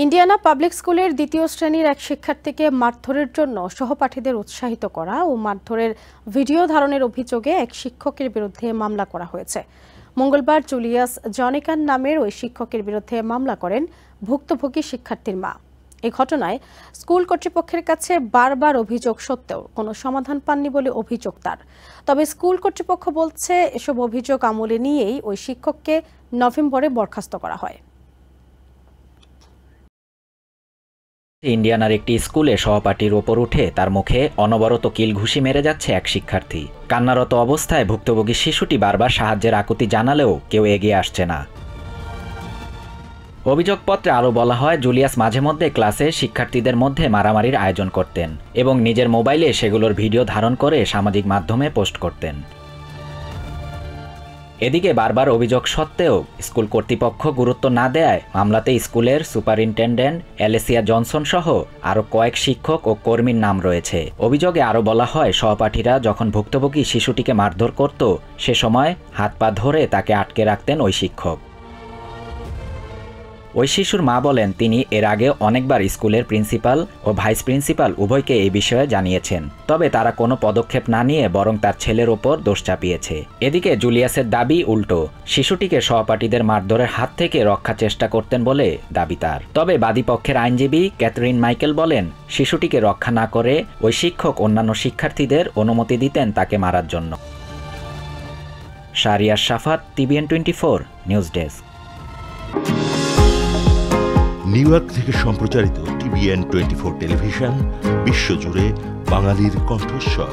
Indiana public স্কুলের দ্বিতীয় শ্রেণীর এক শিক্ষার্থীকে মারধরের জন্য সহপাঠীদের উৎসাহিত করা ও মারধরের ভিডিও ধারণের অভিযোগে এক শিক্ষকের বিরুদ্ধে মামলা করা হয়েছে। মঙ্গলবার জুলিয়াস জনিকান নামের ওই শিক্ষকের বিরুদ্ধে মামলা করেন ভুক্তভোগী শিক্ষার্থীর মা। এই ঘটনায় স্কুল কর্তৃপক্ষের কাছে বারবার অভিযোগ সত্ত্বেও কোনো সমাধান পাননি বলে অভিযোগ তার। তবে স্কুল কর্তৃপক্ষ বলছে এসব অভিযোগ আমলে নিয়েই ওই শিক্ষককে নভেম্বরে বরখাস্ত করা হয়। ইন্ডিয়ানার একটি স্কুলে সহপাঠীর ওপর উঠে তার মুখে অনবরত কিল ঘুষি মেরে যাচ্ছে এক শিক্ষার্থী। কান্নারত অবস্থায় ভুক্তভোগী শিশুটি বারবার সাহায্যের আকুতি জানালেও কেউ এগিয়ে আসছে না। অভিযোগপত্রে আরও বলা হয়, জুলিয়াস মাঝে মধ্যে ক্লাসে শিক্ষার্থীদের মধ্যে মারামারির আয়োজন করতেন এবং নিজের মোবাইলে সেগুলোর ভিডিও ধারণ করে সামাজিক মাধ্যমে পোস্ট করতেন। এদিকে বারবার অভিযোগ সত্ত্বেও স্কুল কর্তৃপক্ষ গুরুত্ব না দেয়ায় মামলাতে স্কুলের সুপারিনটেন্ডেন্ট অ্যালেসিয়া জনসন সহ আরও কয়েক শিক্ষক ও কর্মীর নাম রয়েছে। অভিযোগে আরও বলা হয়, সহপাঠীরা যখন ভুক্তভোগী শিশুটিকে মারধর করত সে সময় হাত পা ধরে তাকে আটকে রাখতেন ওই শিক্ষক। ওই শিশুর মা বলেন, তিনি এর আগে অনেকবার স্কুলের প্রিন্সিপাল ও ভাইস প্রিন্সিপাল উভয়কে এই বিষয়ে জানিয়েছেন, তবে তারা কোনো পদক্ষেপ না নিয়ে বরং তার ছেলের ওপর দোষ চাপিয়েছে। এদিকে জুলিয়াসের দাবি উল্টো, শিশুটিকে সহপাঠীদের মারধরের হাত থেকে রক্ষা চেষ্টা করতেন বলে দাবি তার। তবে বাদীপক্ষের আইনজীবী ক্যাথরিন মাইকেল বলেন, শিশুটিকে রক্ষা না করে ওই শিক্ষক অন্যান্য শিক্ষার্থীদের অনুমতি দিতেন তাকে মারার জন্য। শাহরিয়ার শাফাত, TVN 24 news desk. New York থেকে সম্প্রচারিত TVN 24 টেলিভিশন বিশ্বজুড়ে বাঙালির কণ্ঠস্বর।